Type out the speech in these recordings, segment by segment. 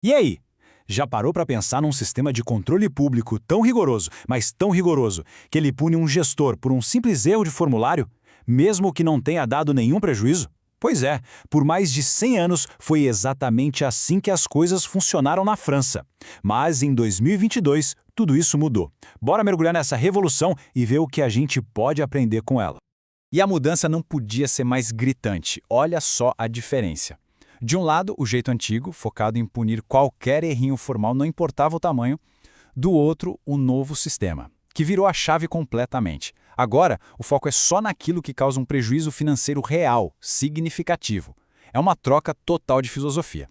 E aí? Já parou para pensar num sistema de controle público tão rigoroso, mas tão rigoroso, que ele pune um gestor por um simples erro de formulário, mesmo que não tenha dado nenhum prejuízo? Pois é, por mais de 100 anos foi exatamente assim que as coisas funcionaram na França. Mas em 2022, tudo isso mudou. Bora mergulhar nessa revolução e ver o que a gente pode aprender com ela. E a mudança não podia ser mais gritante. Olha só a diferença. De um lado, o jeito antigo, focado em punir qualquer errinho formal, não importava o tamanho. Do outro, o novo sistema, que virou a chave completamente. Agora, o foco é só naquilo que causa um prejuízo financeiro real, significativo. É uma troca total de filosofia.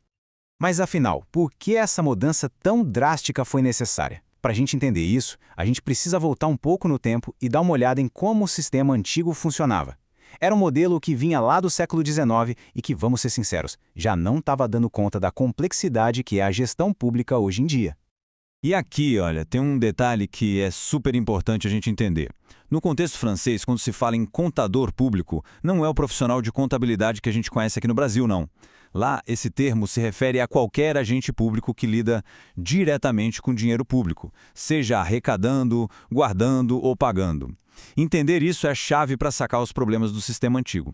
Mas afinal, por que essa mudança tão drástica foi necessária? Para a gente entender isso, a gente precisa voltar um pouco no tempo e dar uma olhada em como o sistema antigo funcionava. Era um modelo que vinha lá do século XIX e que, vamos ser sinceros, já não estava dando conta da complexidade que é a gestão pública hoje em dia. E aqui, olha, tem um detalhe que é super importante a gente entender. No contexto francês, quando se fala em contador público, não é o profissional de contabilidade que a gente conhece aqui no Brasil, não. Lá, esse termo se refere a qualquer agente público que lida diretamente com dinheiro público, seja arrecadando, guardando ou pagando. Entender isso é a chave para sacar os problemas do sistema antigo.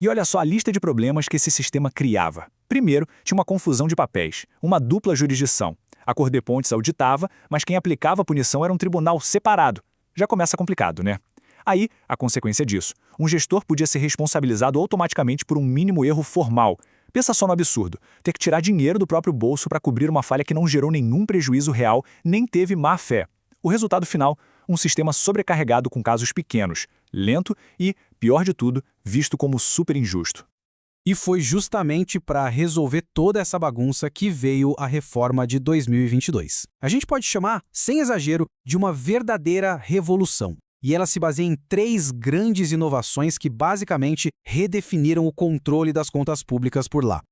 E olha só a lista de problemas que esse sistema criava. Primeiro, tinha uma confusão de papéis, uma dupla jurisdição. A Cour des Pontes auditava, mas quem aplicava a punição era um tribunal separado. Já começa complicado, né? Aí, a consequência disso. Um gestor podia ser responsabilizado automaticamente por um mínimo erro formal. Pensa só no absurdo. Ter que tirar dinheiro do próprio bolso para cobrir uma falha que não gerou nenhum prejuízo real, nem teve má-fé. O resultado final, um sistema sobrecarregado com casos pequenos, lento e, pior de tudo, visto como super injusto. E foi justamente para resolver toda essa bagunça que veio a reforma de 2022. A gente pode chamar, sem exagero, de uma verdadeira revolução. E ela se baseia em 3 grandes inovações que basicamente redefiniram o controle das contas públicas por lá.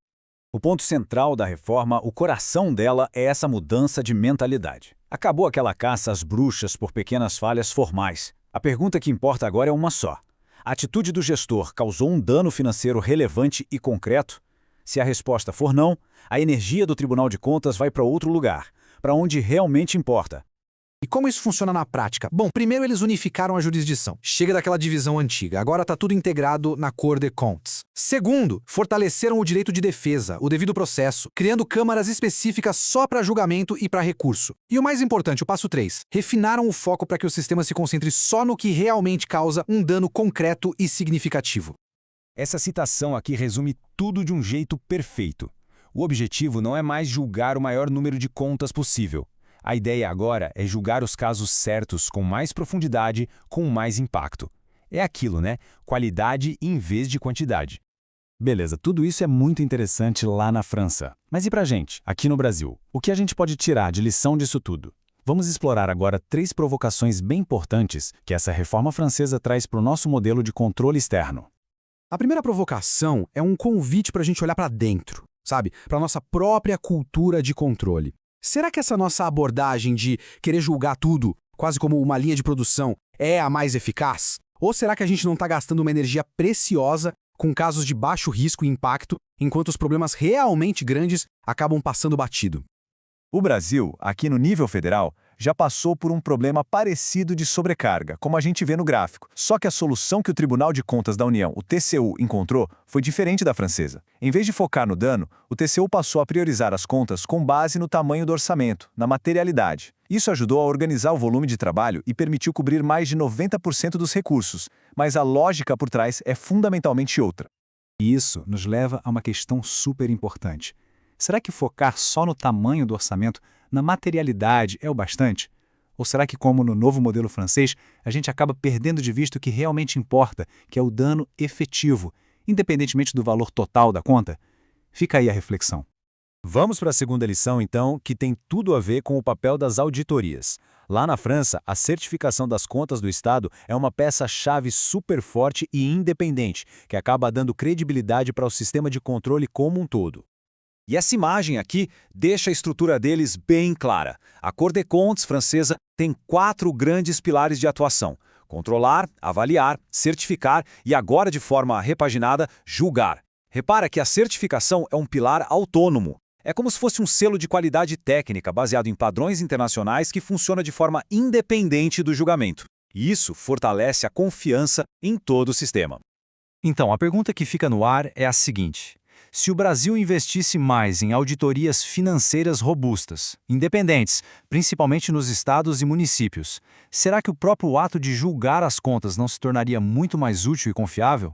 O ponto central da reforma, o coração dela, é essa mudança de mentalidade. Acabou aquela caça às bruxas por pequenas falhas formais. A pergunta que importa agora é uma só. A atitude do gestor causou um dano financeiro relevante e concreto? Se a resposta for não, a energia do Tribunal de Contas vai para outro lugar, para onde realmente importa. E como isso funciona na prática? Bom, primeiro eles unificaram a jurisdição. Chega daquela divisão antiga, agora está tudo integrado na Cour des Comptes. Segundo, fortaleceram o direito de defesa, o devido processo, criando câmaras específicas só para julgamento e para recurso. E o mais importante, o passo 3, refinaram o foco para que o sistema se concentre só no que realmente causa um dano concreto e significativo. Essa citação aqui resume tudo de um jeito perfeito. O objetivo não é mais julgar o maior número de contas possível. A ideia agora é julgar os casos certos com mais profundidade, com mais impacto. É aquilo, né? Qualidade em vez de quantidade. Beleza, tudo isso é muito interessante lá na França. Mas e pra gente, aqui no Brasil? O que a gente pode tirar de lição disso tudo? Vamos explorar agora 3 provocações bem importantes que essa reforma francesa traz para o nosso modelo de controle externo. A primeira provocação é um convite para a gente olhar para dentro, sabe? Para a nossa própria cultura de controle. Será que essa nossa abordagem de querer julgar tudo, quase como uma linha de produção, é a mais eficaz? Ou será que a gente não está gastando uma energia preciosa com casos de baixo risco e impacto, enquanto os problemas realmente grandes acabam passando batido? O Brasil, aqui no nível federal, já passou por um problema parecido de sobrecarga, como a gente vê no gráfico. Só que a solução que o Tribunal de Contas da União, o TCU, encontrou foi diferente da francesa. Em vez de focar no dano, o TCU passou a priorizar as contas com base no tamanho do orçamento, na materialidade. Isso ajudou a organizar o volume de trabalho e permitiu cobrir mais de 90% dos recursos. Mas a lógica por trás é fundamentalmente outra. E isso nos leva a uma questão super importante. Será que focar só no tamanho do orçamento, na materialidade, é o bastante? Ou será que, como no novo modelo francês, a gente acaba perdendo de vista o que realmente importa, que é o dano efetivo, independentemente do valor total da conta? Fica aí a reflexão. Vamos para a segunda lição, então, que tem tudo a ver com o papel das auditorias. Lá na França, a certificação das contas do Estado é uma peça-chave super forte e independente, que acaba dando credibilidade para o sistema de controle como um todo. E essa imagem aqui deixa a estrutura deles bem clara. A Cour des Comptes francesa tem 4 grandes pilares de atuação: controlar, avaliar, certificar e agora, de forma repaginada, julgar. Repara que a certificação é um pilar autônomo. É como se fosse um selo de qualidade técnica baseado em padrões internacionais que funciona de forma independente do julgamento. E isso fortalece a confiança em todo o sistema. Então, a pergunta que fica no ar é a seguinte: se o Brasil investisse mais em auditorias financeiras robustas, independentes, principalmente nos estados e municípios, será que o próprio ato de julgar as contas não se tornaria muito mais útil e confiável?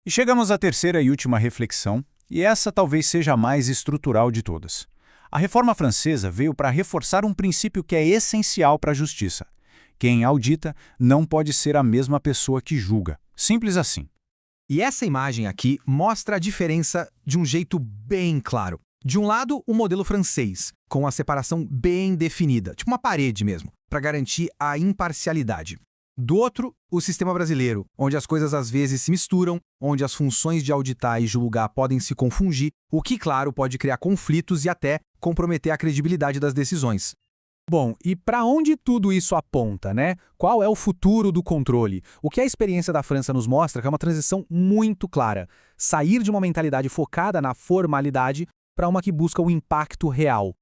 E chegamos à terceira e última reflexão, e essa talvez seja a mais estrutural de todas. A Reforma Francesa veio para reforçar um princípio que é essencial para a justiça. Quem audita não pode ser a mesma pessoa que julga. Simples assim. E essa imagem aqui mostra a diferença de um jeito bem claro. De um lado, o modelo francês, com a separação bem definida, tipo uma parede mesmo, para garantir a imparcialidade. Do outro, o sistema brasileiro, onde as coisas às vezes se misturam, onde as funções de auditar e julgar podem se confundir, o que, claro, pode criar conflitos e até comprometer a credibilidade das decisões. Bom, e para onde tudo isso aponta, né? Qual é o futuro do controle? O que a experiência da França nos mostra que é uma transição muito clara. Sair de uma mentalidade focada na formalidade para uma que busca o impacto real.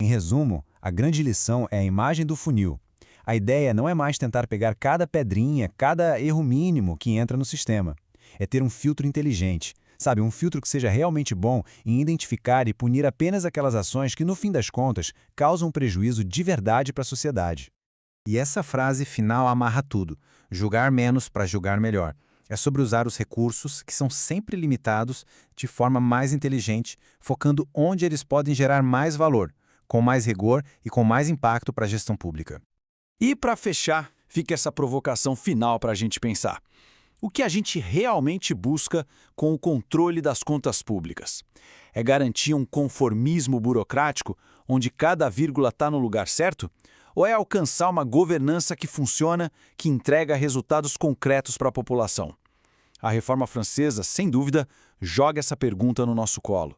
Em resumo, a grande lição é a imagem do funil. A ideia não é mais tentar pegar cada pedrinha, cada erro mínimo que entra no sistema. É ter um filtro inteligente. Sabe, um filtro que seja realmente bom em identificar e punir apenas aquelas ações que, no fim das contas, causam prejuízo de verdade para a sociedade. E essa frase final amarra tudo. Julgar menos para julgar melhor. É sobre usar os recursos, que são sempre limitados, de forma mais inteligente, focando onde eles podem gerar mais valor, com mais rigor e com mais impacto para a gestão pública. E para fechar, fica essa provocação final para a gente pensar. O que a gente realmente busca com o controle das contas públicas? É garantir um conformismo burocrático, onde cada vírgula está no lugar certo? Ou é alcançar uma governança que funciona, que entrega resultados concretos para a população? A Reforma Francesa, sem dúvida, joga essa pergunta no nosso colo.